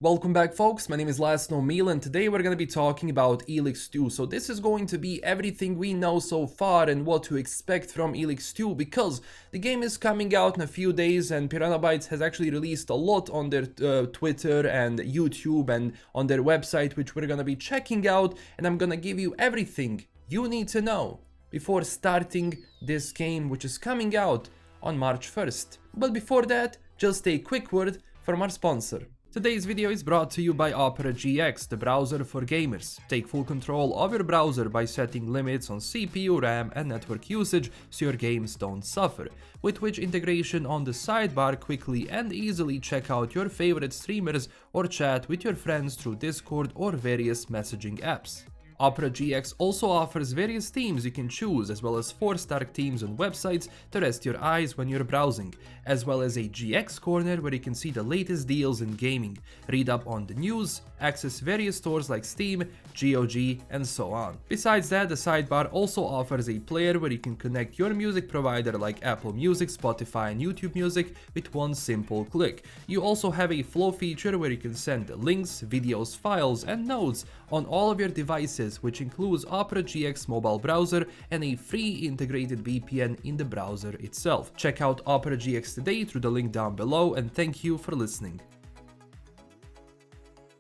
Welcome back, folks. My name is LastKnownMeal, and today we're going to be talking about ELEX 2. So this is going to be everything we know so far and what to expect from ELEX 2, because the game is coming out in a few days and Piranha Bytes has actually released a lot on their Twitter and YouTube and on their website, which we're going to be checking out, and I'm going to give you everything you need to know before starting this game, which is coming out on March 1st. But before that, just a quick word from our sponsor. Today's video is brought to you by Opera GX, the browser for gamers. Take full control of your browser by setting limits on CPU, RAM and network usage so your games don't suffer. With which integration on the sidebar, quickly and easily check out your favorite streamers or chat with your friends through Discord or various messaging apps. Opera GX also offers various themes you can choose, as well as 4-star themes on websites to rest your eyes when you're browsing, as well as a GX corner where you can see the latest deals in gaming, read up on the news, access various stores like Steam, GOG, and so on. Besides that, the sidebar also offers a player where you can connect your music provider like Apple Music, Spotify, and YouTube Music with one simple click. You also have a flow feature where you can send links, videos, files, and notes on all of your devices, which includes Opera GX mobile browser and a free integrated VPN in the browser itself. Check out Opera GX today through the link down below, and thank you for listening.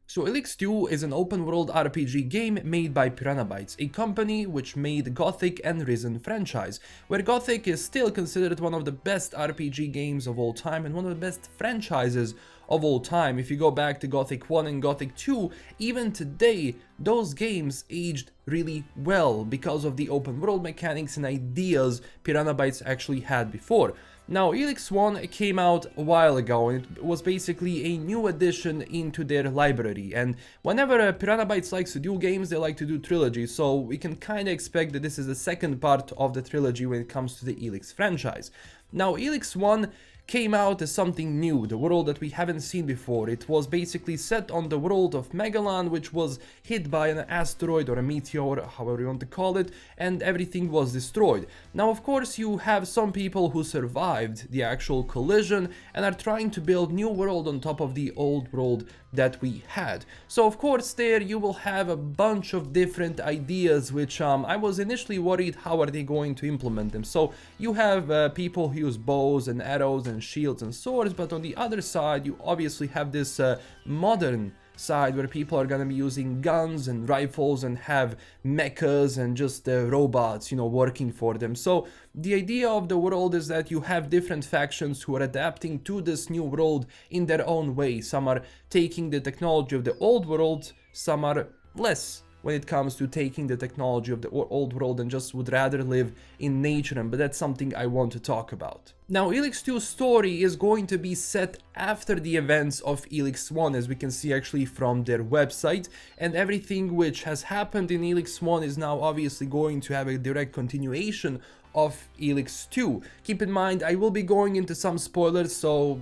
So ELEX 2 is an open-world RPG game made by Piranha Bytes, a company which made Gothic and Risen franchise, where Gothic is still considered one of the best RPG games of all time and one of the best franchises of all time. If you go back to Gothic 1 and Gothic 2, even today, those games aged really well because of the open world mechanics and ideas Piranha Bytes actually had before. Now, ELEX 1 came out a while ago, and it was basically a new addition into their library, and whenever Piranha Bytes likes to do games, they like to do trilogies, so we can kinda expect that this is the second part of the trilogy when it comes to the ELEX franchise. Now, ELEX 1 came out as something new, the world that we haven't seen before. It was basically set on the world of Megalan, which was hit by an asteroid or a meteor, however you want to call it, and everything was destroyed. Now, of course, you have some people who survived the actual collision and are trying to build new world on top of the old world that we had. So, of course, there you will have a bunch of different ideas, which I was initially worried how are they going to implement them. So, you have people who use bows and arrows and shields and swords, but on the other side you obviously have this modern side where people are gonna be using guns and rifles and have mechas and just robots, working for them. So the idea of the world is that you have different factions who are adapting to this new world in their own way. Some are taking the technology of the old world, some are less when it comes to taking the technology of the old world and just would rather live in nature, but that's something I want to talk about. Now, ELEX 2's story is going to be set after the events of ELEX 1, as we can see actually from their website, and everything which has happened in ELEX 1 is now obviously going to have a direct continuation of ELEX 2. Keep in mind, I will be going into some spoilers, so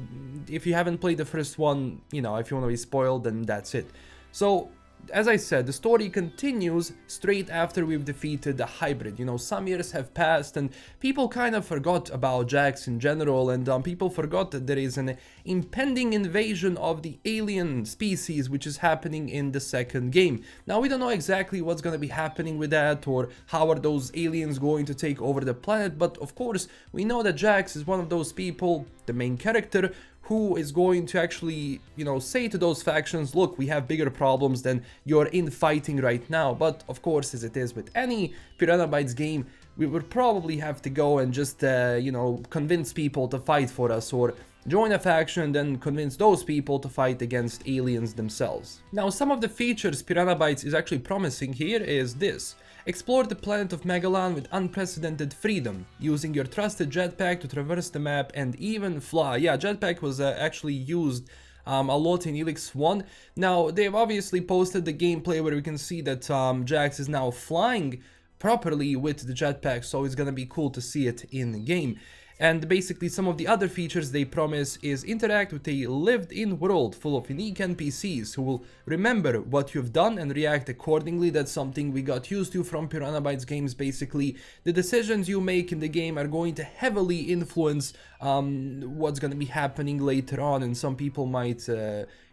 if you haven't played the first one, if you want to be spoiled, then that's it. So, as I said, the story continues straight after we've defeated the hybrid. Some years have passed and people kind of forgot about Jax in general, and people forgot that there is an impending invasion of the alien species which is happening in the second game. Now, we don't know exactly what's going to be happening with that or how are those aliens going to take over the planet, but of course we know that Jax is one of those people, the main character, who is going to actually, say to those factions, look, we have bigger problems than you're infighting right now. But of course, as it is with any Piranha Bytes game, we would probably have to go and just, convince people to fight for us, or join a faction and then convince those people to fight against aliens themselves. Now, some of the features Piranha Bytes is actually promising here is this. Explore the planet of Megalan with unprecedented freedom, using your trusted jetpack to traverse the map and even fly. Yeah, jetpack was actually used a lot in ELEX 1. Now, they've obviously posted the gameplay where we can see that Jax is now flying properly with the jetpack, so it's gonna be cool to see it in the game. And basically some of the other features they promise is interact with a lived-in world full of unique NPCs who will remember what you've done and react accordingly. That's something we got used to from Piranha Bytes games. Basically, the decisions you make in the game are going to heavily influence what's going to be happening later on, and some people might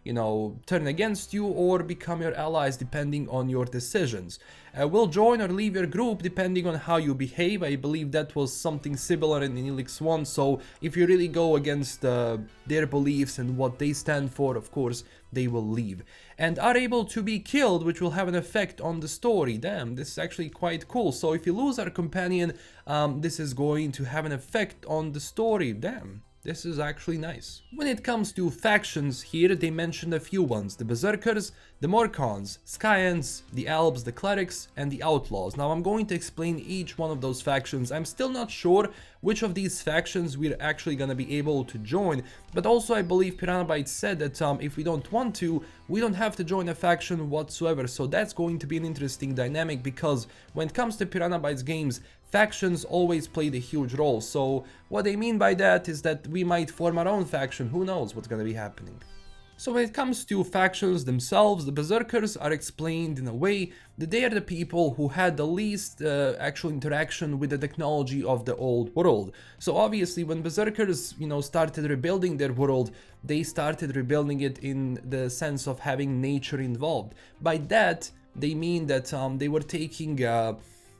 you know, turn against you or become your allies depending on your decisions. Will join or leave your group depending on how you behave. I believe that was something similar in ELEX 1, so if you really go against their beliefs and what they stand for, of course, they will leave. And are able to be killed, which will have an effect on the story. Damn, this is actually quite cool. So if you lose our companion, this is going to have an effect on the story. Damn. This is actually nice. When it comes to factions here, they mentioned a few ones. The Berserkers, the Morkons, Skyands, the Albs, the Clerics, and the Outlaws. Now I'm going to explain each one of those factions. I'm still not sure which of these factions we're actually gonna be able to join, but also I believe Piranha Bytes said that if we don't want to, we don't have to join a faction whatsoever. So that's going to be an interesting dynamic, because when it comes to Piranha Bytes games, factions always played a huge role. So what I mean by that is that we might form our own faction. Who knows what's gonna be happening. So when it comes to factions themselves, the Berserkers are explained in a way that they are the people who had the least actual interaction with the technology of the old world. So obviously when Berserkers, you know, started rebuilding their world, they started rebuilding it in the sense of having nature involved. By that, they mean that they were taking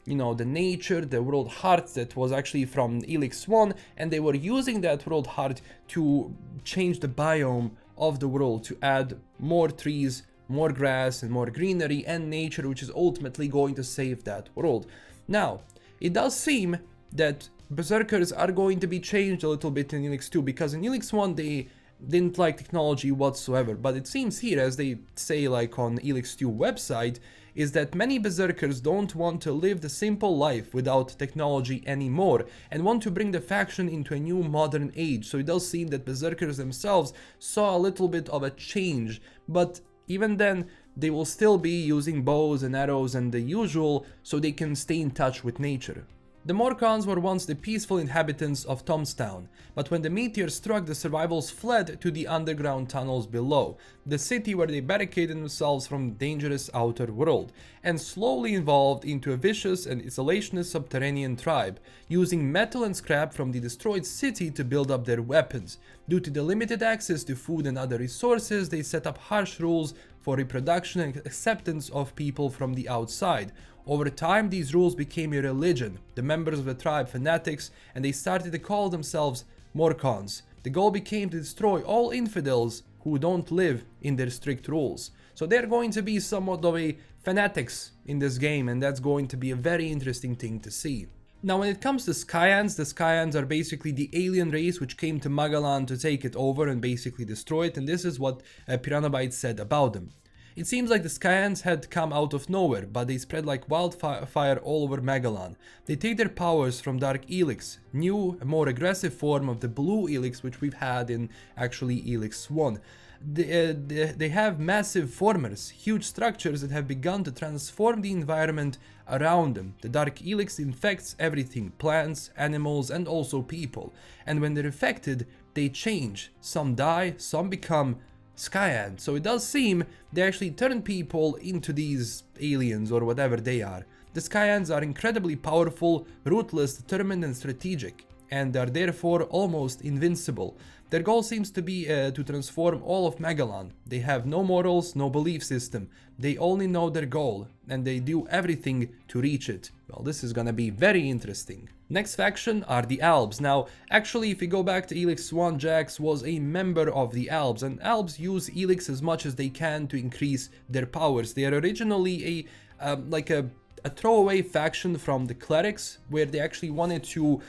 you know, the nature, the world heart that was actually from ELEX 1, and they were using that world heart to change the biome of the world, to add more trees, more grass, and more greenery and nature, which is ultimately going to save that world. Now, it does seem that Berserkers are going to be changed a little bit in ELEX 2, because in ELEX 1 they didn't like technology whatsoever, but it seems here, as they say like on ELEX 2 website, is that many Berserkers don't want to live the simple life without technology anymore and want to bring the faction into a new modern age. So it does seem that Berserkers themselves saw a little bit of a change, but even then they will still be using bows and arrows and the usual, so they can stay in touch with nature. The Morkons were once the peaceful inhabitants of Tomstown, but when the meteor struck, the survivors fled to the underground tunnels below, the city where they barricaded themselves from the dangerous outer world, and slowly evolved into a vicious and isolationist subterranean tribe, using metal and scrap from the destroyed city to build up their weapons. Due to the limited access to food and other resources, they set up harsh rules for reproduction and acceptance of people from the outside. Over time, these rules became a religion, the members of the tribe fanatics, and they started to call themselves Morkons. The goal became to destroy all infidels who don't live in their strict rules. So they're going to be somewhat of a fanatics in this game, and that's going to be a very interesting thing to see. Now when it comes to Skyands, the Skyands are basically the alien race which came to Magalan to take it over and basically destroy it, and this is what Piranha Bytes said about them. It seems like the Skyands had come out of nowhere, but they spread like wildfire all over Magalan. They take their powers from Dark ELEX, new, more aggressive form of the Blue ELEX which we've had in actually ELEX 1. They have massive formers, huge structures that have begun to transform the environment around them. The Dark ELEX infects everything, plants, animals, and also people. And when they're infected, they change. Some die, some become Skyands. So it does seem they actually turn people into these aliens or whatever they are. The Skyands are incredibly powerful, ruthless, determined, and strategic, and are therefore almost invincible. Their goal seems to be to transform all of Magalan. They have no morals, no belief system. They only know their goal, and they do everything to reach it. Well, this is gonna be very interesting. Next faction are the Albs. Now, actually, if you go back to ELEX 1, Jax was a member of the Albs, and Albs use ELEX as much as they can to increase their powers. They are originally a throwaway faction from the Clerics, where they actually wanted to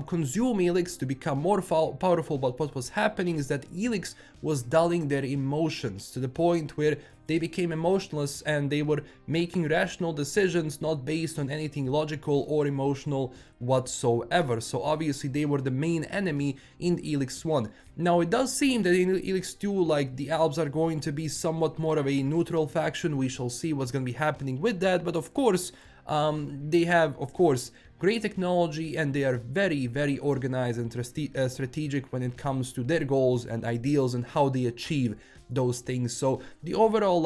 consume ELEX to become more powerful, but what was happening is that ELEX was dulling their emotions to the point where they became emotionless and they were making rational decisions not based on anything logical or emotional whatsoever. So obviously they were the main enemy in ELEX 1. Now it does seem that in ELEX 2, like, the Albs are going to be somewhat more of a neutral faction. We shall see what's going to be happening with that, but of course they have, of course, great technology, and they are very, very organized and strategic when it comes to their goals and ideals and how they achieve those things. So the overall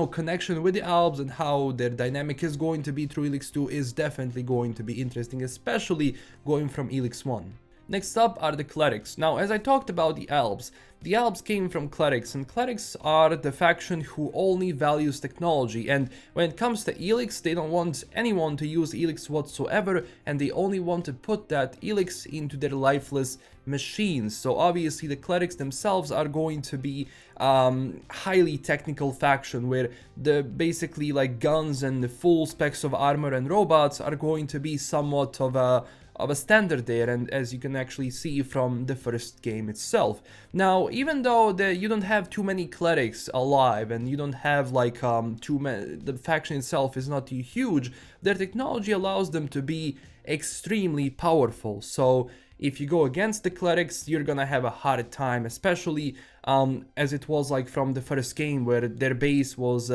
connection with the Albs and how their dynamic is going to be through ELEX 2 is definitely going to be interesting, especially going from ELEX 1. Next up are the Clerics. Now, as I talked about the Albs came from Clerics, and Clerics are the faction who only values technology, and when it comes to ELEX, they don't want anyone to use ELEX whatsoever, and they only want to put that ELEX into their lifeless machines. So obviously the Clerics themselves are going to be highly technical faction, where the basically like guns and the full specs of armor and robots are going to be somewhat of a standard there, and as you can actually see from the first game itself. Now, even though you don't have too many clerics alive, and you don't have like the faction itself is not too huge, their technology allows them to be extremely powerful. So if you go against the clerics, you're gonna have a hard time, especially as it was like from the first game, where their base was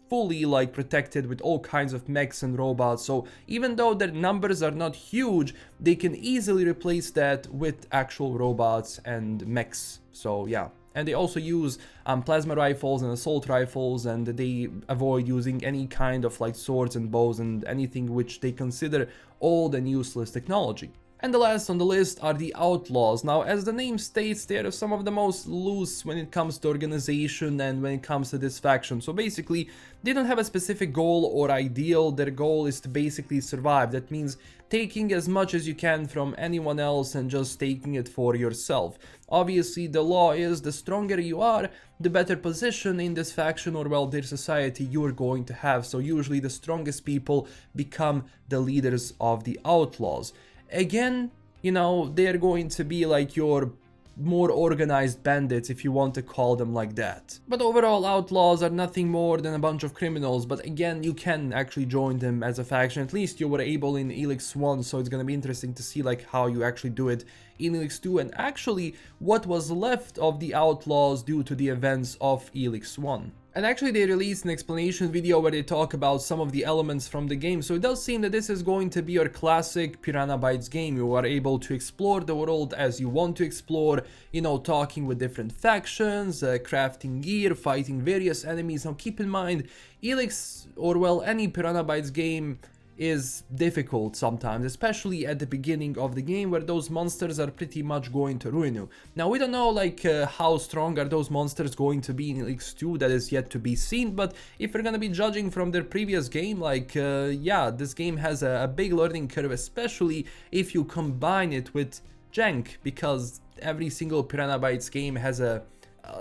fully like protected with all kinds of mechs and robots. So even though their numbers are not huge, they can easily replace that with actual robots and mechs. So yeah. And they also use plasma rifles and assault rifles, and they avoid using any kind of like swords and bows and anything which they consider old and useless technology. And the last on the list are the Outlaws. Now, as the name states, they are some of the most loose when it comes to organization and when it comes to this faction. So basically, they don't have a specific goal or ideal. Their goal is to basically survive. That means taking as much as you can from anyone else and just taking it for yourself. Obviously, the law is the stronger you are, the better position in this faction or, well, their society you're going to have. So usually the strongest people become the leaders of the Outlaws. Again, you know, they're going to be like your more organized bandits, if you want to call them like that. But overall, Outlaws are nothing more than a bunch of criminals, but again, you can actually join them as a faction. At least you were able in ELEX 1, so it's gonna be interesting to see like how you actually do it in ELEX 2, and actually what was left of the Outlaws due to the events of ELEX 1. And actually they released an explanation video where they talk about some of the elements from the game, so it does seem that this is going to be your classic Piranha Bytes game. You are able to explore the world as you want to explore, you know, talking with different factions, crafting gear, fighting various enemies. Now keep in mind, ELEX, or well, any Piranha Bytes game is difficult sometimes, especially at the beginning of the game, where those monsters are pretty much going to ruin you. Now we don't know like how strong are those monsters going to be in ELEX 2, that is yet to be seen, but if we're gonna be judging from their previous game, like yeah, this game has a big learning curve, especially if you combine it with jank, because every single Piranha Bytes game has a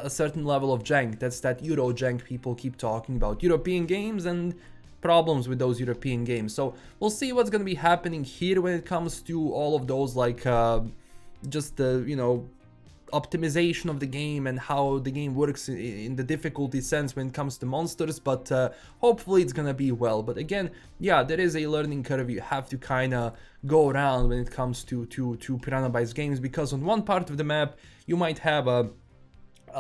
certain level of jank. That's that Euro jank people keep talking about. European games and problems with those European games. So we'll see what's going to be happening here when it comes to all of those, like just the, you know, optimization of the game and how the game works in the difficulty sense when it comes to monsters, but hopefully it's gonna be well. But again, yeah, there is a learning curve. You have to kind of go around when it comes to Piranha Bytes games, because on one part of the map you might have a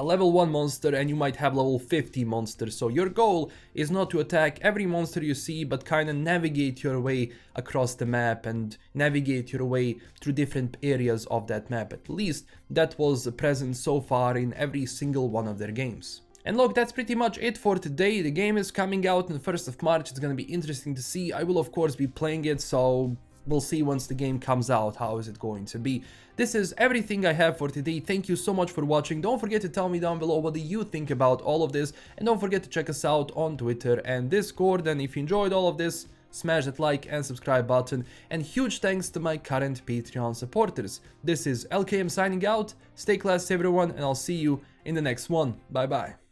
level 1 monster and you might have level 50 monsters. So your goal is not to attack every monster you see, but kind of navigate your way across the map and navigate your way through different areas of that map. At least that was present so far in every single one of their games. And look, that's pretty much it for today. The game is coming out on the 1st of March. It's gonna be interesting to see. I will of course be playing it, so we'll see once the game comes out how is it going to be. This is everything I have for today. Thank you so much for watching. Don't forget to tell me down below what do you think about all of this, and don't forget to check us out on Twitter and Discord. And if you enjoyed all of this, smash that like and subscribe button, and huge thanks to my current Patreon supporters. This is LKM signing out. Stay classy everyone, and I'll see you in the next one. Bye bye.